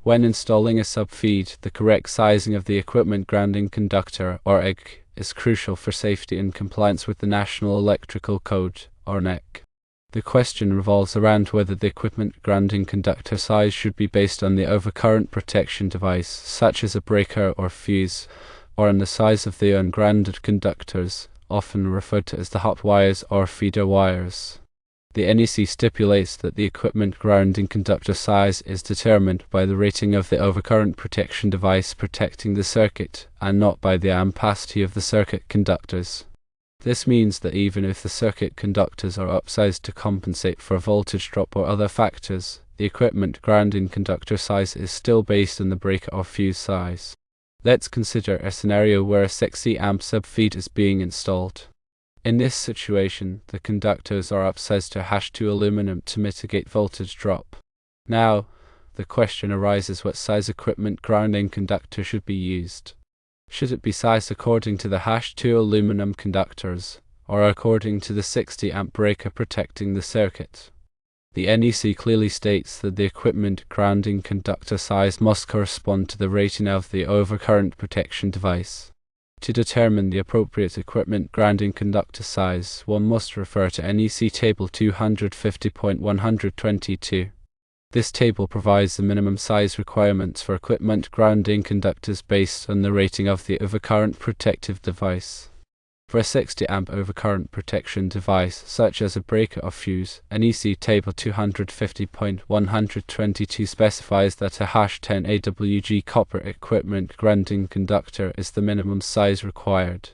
When installing a subfeed, the correct sizing of the equipment grounding conductor, or EG, is crucial for safety and compliance with the National Electrical Code, or NEC. The question revolves around whether the equipment grounding conductor size should be based on the overcurrent protection device, such as a breaker or fuse, or on the size of the ungrounded conductors, often referred to as the hot wires or feeder wires. The NEC stipulates that the equipment grounding conductor size is determined by the rating of the overcurrent protection device protecting the circuit, and not by the ampacity of the circuit conductors. This means that even if the circuit conductors are upsized to compensate for voltage drop or other factors, the equipment grounding conductor size is still based on the breaker or fuse size. Let's consider a scenario where a 60 amp subfeed is being installed. In this situation, the conductors are upsized to #2 aluminum to mitigate voltage drop. Now, the question arises what size equipment grounding conductor should be used. Should it be sized according to the #2 aluminum conductors, or according to the 60 amp breaker protecting the circuit? The NEC clearly states that the equipment grounding conductor size must correspond to the rating of the overcurrent protection device. To determine the appropriate equipment grounding conductor size, one must refer to NEC Table 250.122. This table provides the minimum size requirements for equipment grounding conductors based on the rating of the overcurrent protective device. For a 60 amp overcurrent protection device, such as a breaker or fuse, NEC Table 250.122 specifies that a #10 AWG copper equipment grounding conductor is the minimum size required.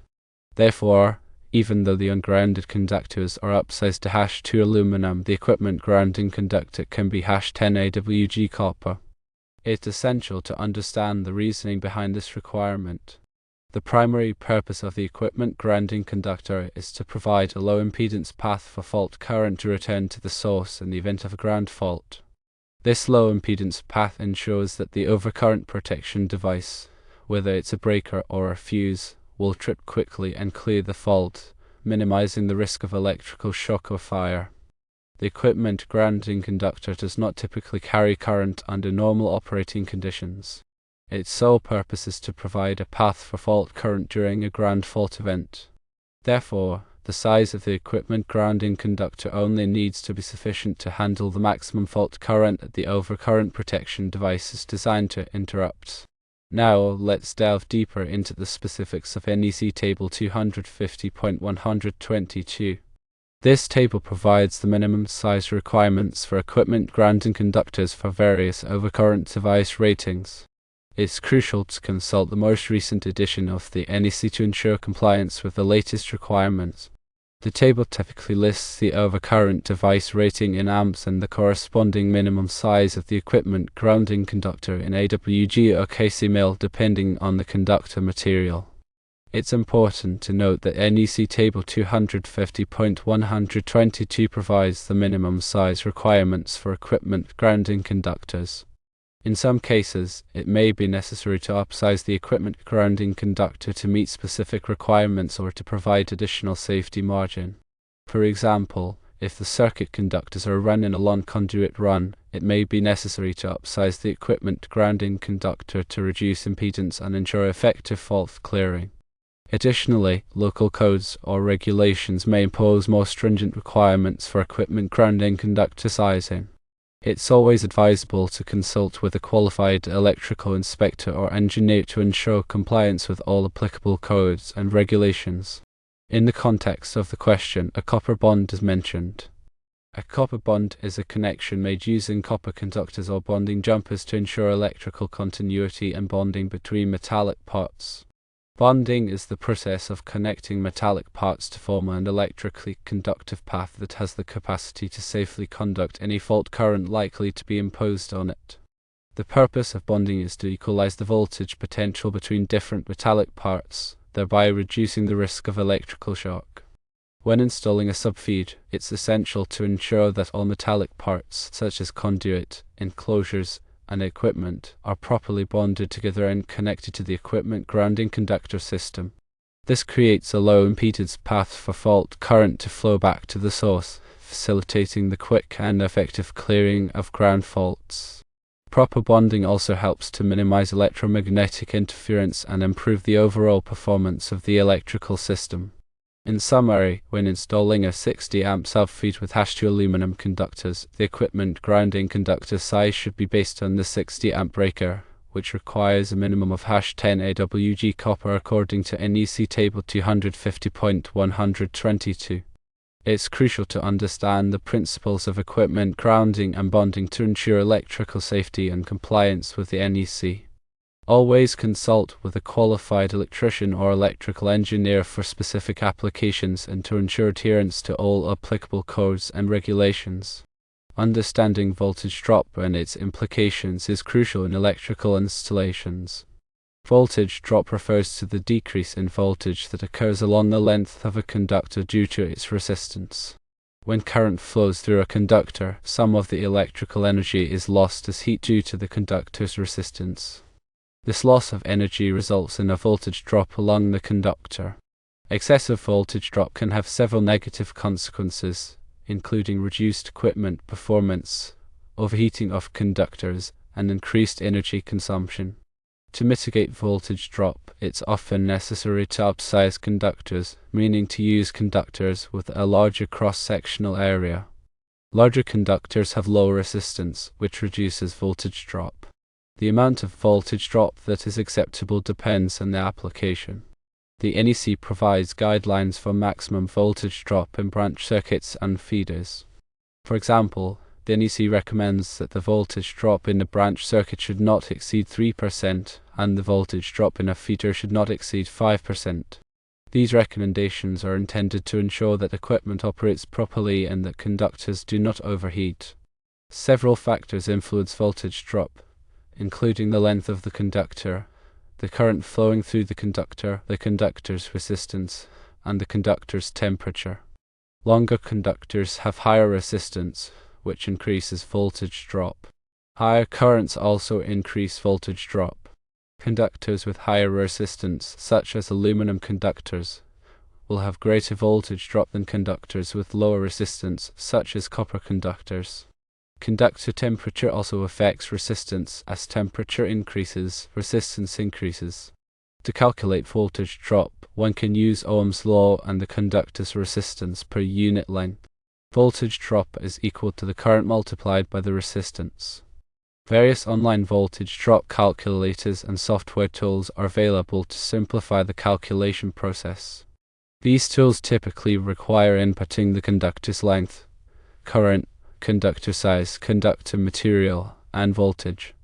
Therefore, even though the ungrounded conductors are upsized to #2 aluminum, the equipment grounding conductor can be #10 AWG copper. It's essential to understand the reasoning behind this requirement. The primary purpose of the equipment grounding conductor is to provide a low impedance path for fault current to return to the source in the event of a ground fault. This low impedance path ensures that the overcurrent protection device, whether it's a breaker or a fuse, will trip quickly and clear the fault, minimizing the risk of electrical shock or fire. The equipment grounding conductor does not typically carry current under normal operating conditions. Its sole purpose is to provide a path for fault current during a ground fault event. Therefore, the size of the equipment grounding conductor only needs to be sufficient to handle the maximum fault current that the overcurrent protection device is designed to interrupt. Now, let's delve deeper into the specifics of NEC Table 250.122. This table provides the minimum size requirements for equipment grounding conductors for various overcurrent device ratings. It's crucial to consult the most recent edition of the NEC to ensure compliance with the latest requirements. The table typically lists the overcurrent device rating in amps and the corresponding minimum size of the equipment grounding conductor in AWG or kcmil depending on the conductor material. It's important to note that NEC Table 250.122 provides the minimum size requirements for equipment grounding conductors. In some cases, it may be necessary to upsize the equipment grounding conductor to meet specific requirements or to provide additional safety margin. For example, if the circuit conductors are run in a long conduit run, it may be necessary to upsize the equipment grounding conductor to reduce impedance and ensure effective fault clearing. Additionally, local codes or regulations may impose more stringent requirements for equipment grounding conductor sizing. It's always advisable to consult with a qualified electrical inspector or engineer to ensure compliance with all applicable codes and regulations. In the context of the question, a copper bond is mentioned. A copper bond is a connection made using copper conductors or bonding jumpers to ensure electrical continuity and bonding between metallic parts. Bonding is the process of connecting metallic parts to form an electrically conductive path that has the capacity to safely conduct any fault current likely to be imposed on it. The purpose of bonding is to equalize the voltage potential between different metallic parts, thereby reducing the risk of electrical shock. When installing a subfeed, it's essential to ensure that all metallic parts, such as conduit, enclosures, and equipment, are properly bonded together and connected to the equipment grounding conductor system. This creates a low impedance path for fault current to flow back to the source, facilitating the quick and effective clearing of ground faults. Proper bonding also helps to minimize electromagnetic interference and improve the overall performance of the electrical system. In summary, when installing a 60 amp subfeed with #2 aluminum conductors, the equipment grounding conductor size should be based on the 60 amp breaker, which requires a minimum of #10 AWG copper according to NEC Table 250.122. It's crucial to understand the principles of equipment grounding and bonding to ensure electrical safety and compliance with the NEC. Always consult with a qualified electrician or electrical engineer for specific applications and to ensure adherence to all applicable codes and regulations. Understanding voltage drop and its implications is crucial in electrical installations. Voltage drop refers to the decrease in voltage that occurs along the length of a conductor due to its resistance. When current flows through a conductor, some of the electrical energy is lost as heat due to the conductor's resistance. This loss of energy results in a voltage drop along the conductor. Excessive voltage drop can have several negative consequences, including reduced equipment performance, overheating of conductors, and increased energy consumption. To mitigate voltage drop, it's often necessary to upsize conductors, meaning to use conductors with a larger cross-sectional area. Larger conductors have lower resistance, which reduces voltage drop. The amount of voltage drop that is acceptable depends on the application. The NEC provides guidelines for maximum voltage drop in branch circuits and feeders. For example, the NEC recommends that the voltage drop in a branch circuit should not exceed 3% and the voltage drop in a feeder should not exceed 5%. These recommendations are intended to ensure that equipment operates properly and that conductors do not overheat. Several factors influence voltage drop, including the length of the conductor, the current flowing through the conductor's resistance, and the conductor's temperature. Longer conductors have higher resistance, which increases voltage drop. Higher currents also increase voltage drop. Conductors with higher resistance, such as aluminum conductors, will have greater voltage drop than conductors with lower resistance, such as copper conductors. Conductor temperature also affects resistance. As temperature increases, resistance increases. To calculate voltage drop, one can use Ohm's law and the conductor's resistance per unit length. Voltage drop is equal to the current multiplied by the resistance. Various online voltage drop calculators and software tools are available to simplify the calculation process. These tools typically require inputting the conductor's length, current, conductor size, conductor material, and voltage.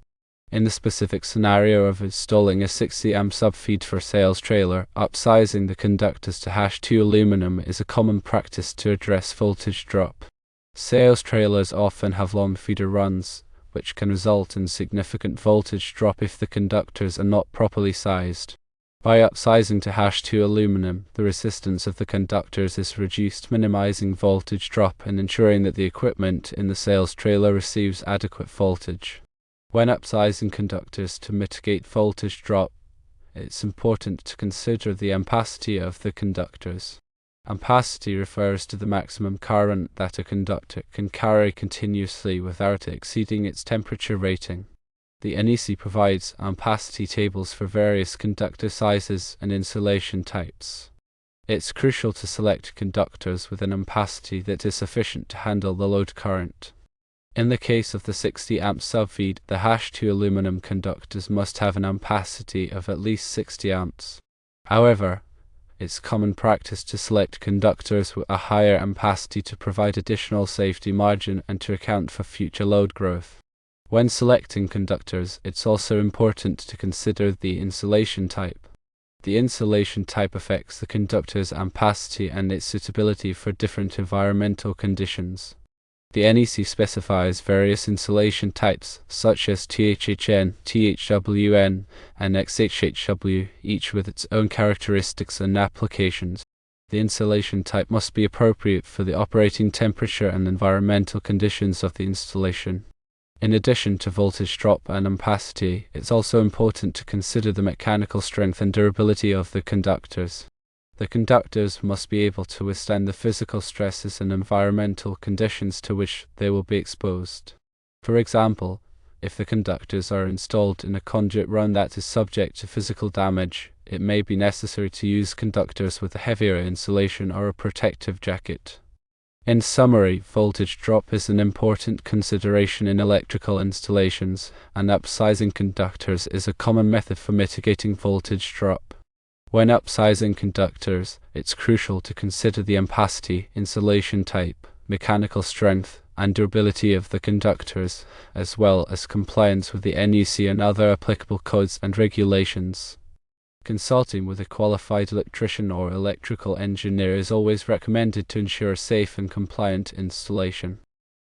In the specific scenario of installing a 60 amp subfeed for sales trailer, upsizing the conductors to #2 aluminum is a common practice to address voltage drop. Sales trailers often have long feeder runs, which can result in significant voltage drop if the conductors are not properly sized. By upsizing to #2 aluminum, the resistance of the conductors is reduced, minimizing voltage drop and ensuring that the equipment in the sales trailer receives adequate voltage. When upsizing conductors to mitigate voltage drop, it's important to consider the ampacity of the conductors. Ampacity refers to the maximum current that a conductor can carry continuously without exceeding its temperature rating. The NEC provides ampacity tables for various conductor sizes and insulation types. It's crucial to select conductors with an ampacity that is sufficient to handle the load current. In the case of the 60 amp subfeed, the #2 aluminum conductors must have an ampacity of at least 60 amps. However, it's common practice to select conductors with a higher ampacity to provide additional safety margin and to account for future load growth. When selecting conductors, it's also important to consider the insulation type. The insulation type affects the conductor's ampacity and its suitability for different environmental conditions. The NEC specifies various insulation types, such as THHN, THWN, and XHHW, each with its own characteristics and applications. The insulation type must be appropriate for the operating temperature and environmental conditions of the installation. In addition to voltage drop and ampacity, it's also important to consider the mechanical strength and durability of the conductors. The conductors must be able to withstand the physical stresses and environmental conditions to which they will be exposed. For example, If the conductors are installed in a conduit run that is subject to physical damage, it may be necessary to use conductors with a heavier insulation or a protective jacket. In summary, voltage drop is an important consideration in electrical installations, and upsizing conductors is a common method for mitigating voltage drop. When upsizing conductors, it's crucial to consider the ampacity, insulation type, mechanical strength, and durability of the conductors, as well as compliance with the NEC and other applicable codes and regulations. Consulting with a qualified electrician or electrical engineer is always recommended to ensure a safe and compliant installation.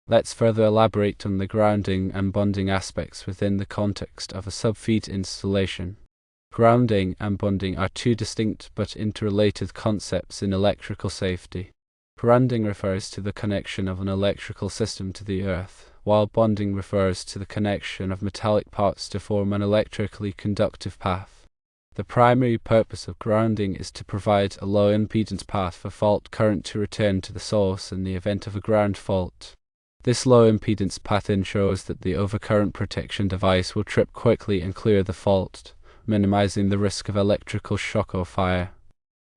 Let's further elaborate on the grounding and bonding aspects within the context of a subfeed installation. Grounding and bonding are two distinct but interrelated concepts in electrical safety. Grounding refers to the connection of an electrical system to the earth, while bonding refers to the connection of metallic parts to form an electrically conductive path. The primary purpose of grounding is to provide a low impedance path for fault current to return to the source in the event of a ground fault. This low impedance path ensures that the overcurrent protection device will trip quickly and clear the fault, minimizing the risk of electrical shock or fire.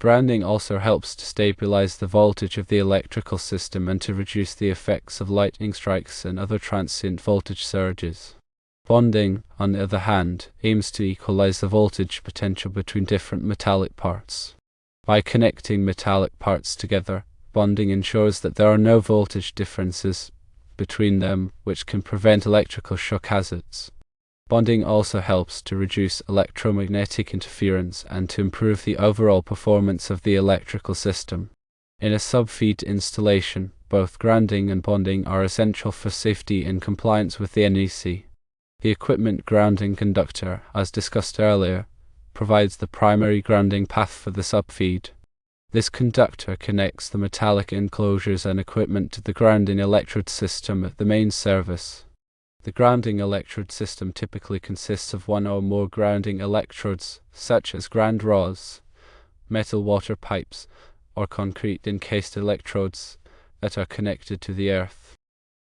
Grounding also helps to stabilize the voltage of the electrical system and to reduce the effects of lightning strikes and other transient voltage surges. Bonding, on the other hand, aims to equalize the voltage potential between different metallic parts. By connecting metallic parts together, bonding ensures that there are no voltage differences between them, which can prevent electrical shock hazards. Bonding also helps to reduce electromagnetic interference and to improve the overall performance of the electrical system. In a subfeed installation, both grounding and bonding are essential for safety and compliance with the NEC. The equipment grounding conductor, as discussed earlier, provides the primary grounding path for the subfeed. This conductor connects the metallic enclosures and equipment to the grounding electrode system at the main service. The grounding electrode system typically consists of one or more grounding electrodes, such as ground rods, metal water pipes, or concrete encased electrodes that are connected to the earth.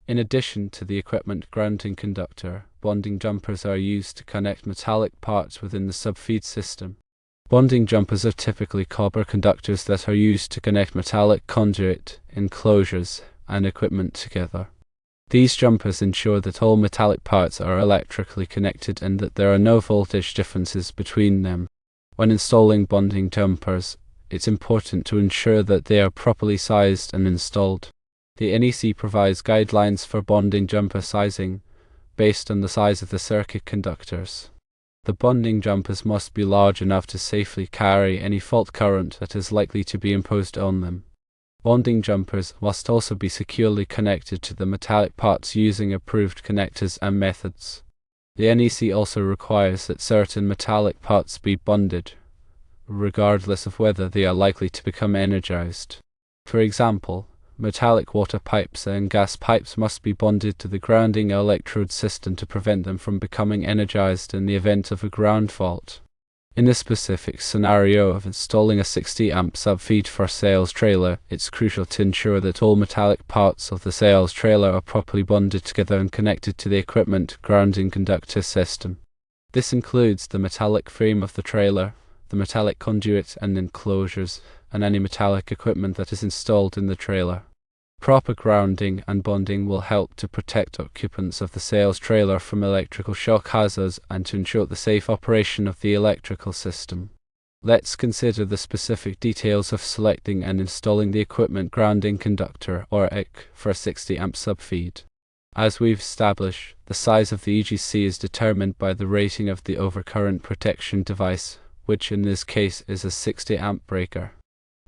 In addition to the equipment grounding conductor, bonding jumpers are used to connect metallic parts within the subfeed system. Bonding jumpers are typically copper conductors that are used to connect metallic conduit, enclosures, and equipment together. These jumpers ensure that all metallic parts are electrically connected and that there are no voltage differences between them. When installing bonding jumpers, it's important to ensure that they are properly sized and installed. The NEC provides guidelines for bonding jumper sizing based on the size of the circuit conductors. The bonding jumpers must be large enough to safely carry any fault current that is likely to be imposed on them. Bonding jumpers must also be securely connected to the metallic parts using approved connectors and methods. The NEC also requires that certain metallic parts be bonded, regardless of whether they are likely to become energized. For example, metallic water pipes and gas pipes must be bonded to the grounding electrode system to prevent them from becoming energized in the event of a ground fault. In the specific scenario of installing a 60 amp subfeed for sales trailer, it's crucial to ensure that all metallic parts of the sales trailer are properly bonded together and connected to the equipment grounding conductor system. This includes the metallic frame of the trailer, the metallic conduit and enclosures, and any metallic equipment that is installed in the trailer. Proper grounding and bonding will help to protect occupants of the sales trailer from electrical shock hazards and to ensure the safe operation of the electrical system. Let's consider the specific details of selecting and installing the equipment grounding conductor, or EC, for a 60 amp subfeed. As we've established, the size of the EGC is determined by the rating of the overcurrent protection device, which in this case is a 60 amp breaker.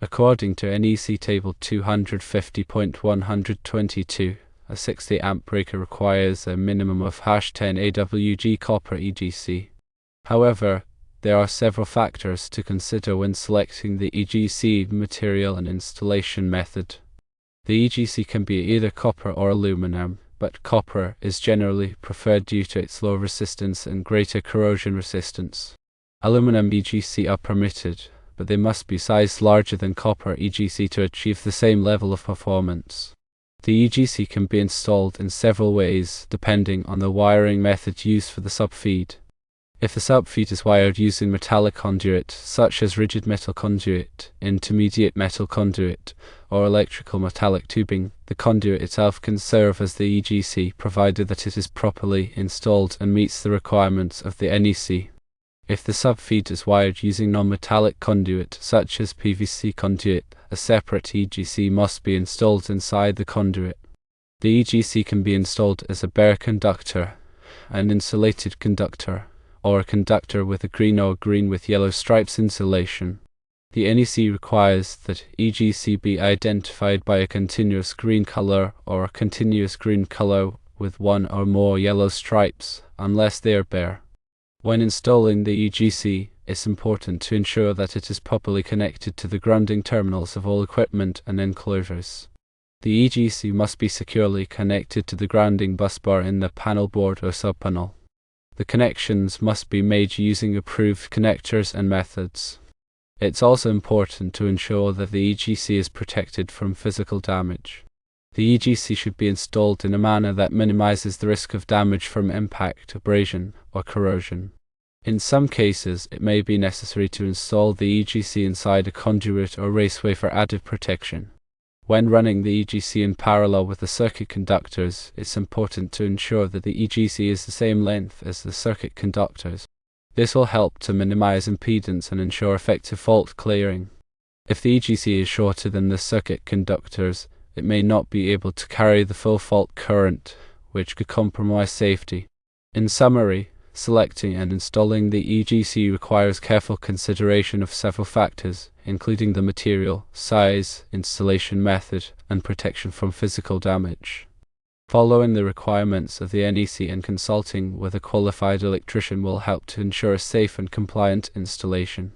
According to NEC Table 250.122, a 60 amp breaker requires a minimum of #10 AWG copper EGC. However, there are several factors to consider when selecting the EGC material and installation method. The EGC can be either copper or aluminum, but copper is generally preferred due to its low resistance and greater corrosion resistance. Aluminum EGC are permitted, but they must be sized larger than copper EGC to achieve the same level of performance. The EGC can be installed in several ways depending on the wiring method used for the subfeed. If the subfeed is wired using metallic conduit, such as rigid metal conduit, intermediate metal conduit, or electrical metallic tubing, the conduit itself can serve as the EGC, provided that it is properly installed and meets the requirements of the NEC. If the subfeed is wired using non-metallic conduit, such as PVC conduit, a separate EGC must be installed inside the conduit. The EGC can be installed as a bare conductor, an insulated conductor, or a conductor with a green or green with yellow stripes insulation. The NEC requires that EGC be identified by a continuous green color or a continuous green color with one or more yellow stripes, unless they are bare. When installing the EGC, it's important to ensure that it is properly connected to the grounding terminals of all equipment and enclosures. The EGC must be securely connected to the grounding busbar in the panel board or subpanel. The connections must be made using approved connectors and methods. It's also important to ensure that the EGC is protected from physical damage. The EGC should be installed in a manner that minimizes the risk of damage from impact, abrasion, or corrosion. In some cases, it may be necessary to install the EGC inside a conduit or raceway for added protection. When running the EGC in parallel with the circuit conductors, it's important to ensure that the EGC is the same length as the circuit conductors. This will help to minimize impedance and ensure effective fault clearing. If the EGC is shorter than the circuit conductors, it may not be able to carry the full fault current, which could compromise safety. In summary, selecting and installing the EGC requires careful consideration of several factors, including the material, size, installation method, and protection from physical damage. Following the requirements of the NEC and consulting with a qualified electrician will help to ensure a safe and compliant installation.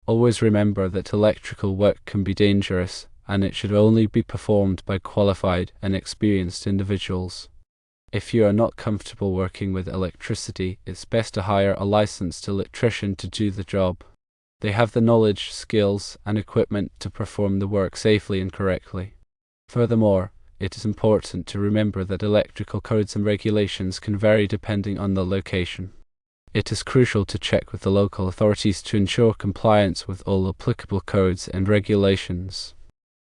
Always remember that electrical work can be dangerous, and it should only be performed by qualified and experienced individuals. If you are not comfortable working with electricity, it's best to hire a licensed electrician to do the job. They have the knowledge, skills, and equipment to perform the work safely and correctly. Furthermore, it is important to remember that electrical codes and regulations can vary depending on the location. It is crucial to check with the local authorities to ensure compliance with all applicable codes and regulations.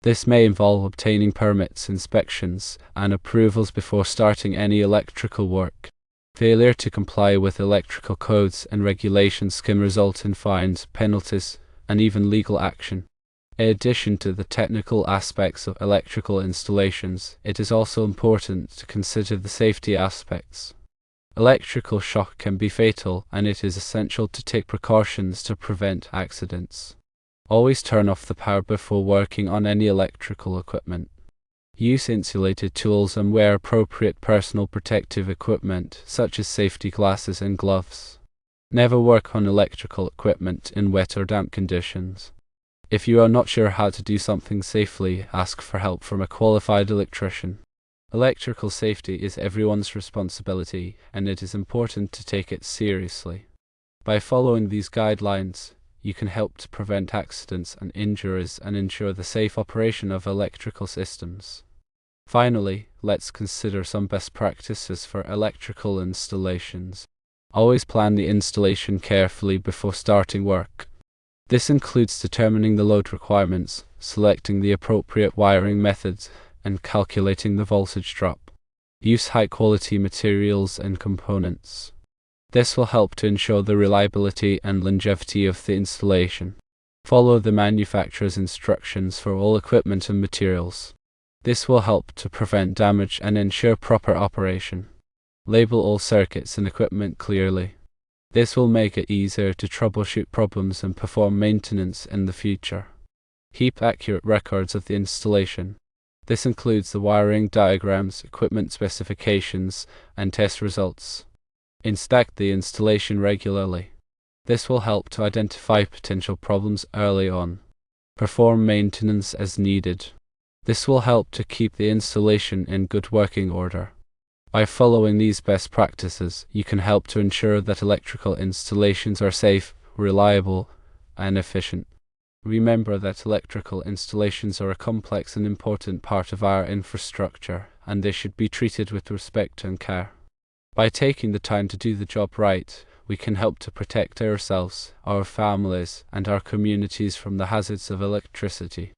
This may involve obtaining permits, inspections, and approvals before starting any electrical work. Failure to comply with electrical codes and regulations can result in fines, penalties, and even legal action. In addition to the technical aspects of electrical installations, it is also important to consider the safety aspects. Electrical shock can be fatal, and it is essential to take precautions to prevent accidents. Always turn off the power before working on any electrical equipment. Use insulated tools and wear appropriate personal protective equipment, such as safety glasses and gloves. Never work on electrical equipment in wet or damp conditions. If you are not sure how to do something safely, ask for help from a qualified electrician. Electrical safety is everyone's responsibility, and it is important to take it seriously. By following these guidelines, you can help to prevent accidents and injuries and ensure the safe operation of electrical systems. Finally, let's consider some best practices for electrical installations. Always plan the installation carefully before starting work. This includes determining the load requirements, selecting the appropriate wiring methods, and calculating the voltage drop. Use high-quality materials and components. This will help to ensure the reliability and longevity of the installation. Follow the manufacturer's instructions for all equipment and materials. This will help to prevent damage and ensure proper operation. Label all circuits and equipment clearly. This will make it easier to troubleshoot problems and perform maintenance in the future. Keep accurate records of the installation. This includes the wiring diagrams, equipment specifications, and test results. Inspect the installation regularly. This will help to identify potential problems early on. Perform maintenance as needed. This will help to keep the installation in good working order. By following these best practices, you can help to ensure that electrical installations are safe, reliable, and efficient. Remember that electrical installations are a complex and important part of our infrastructure. and they should be treated with respect and care. By taking the time to do the job right, we can help to protect ourselves, our families, and our communities from the hazards of electricity.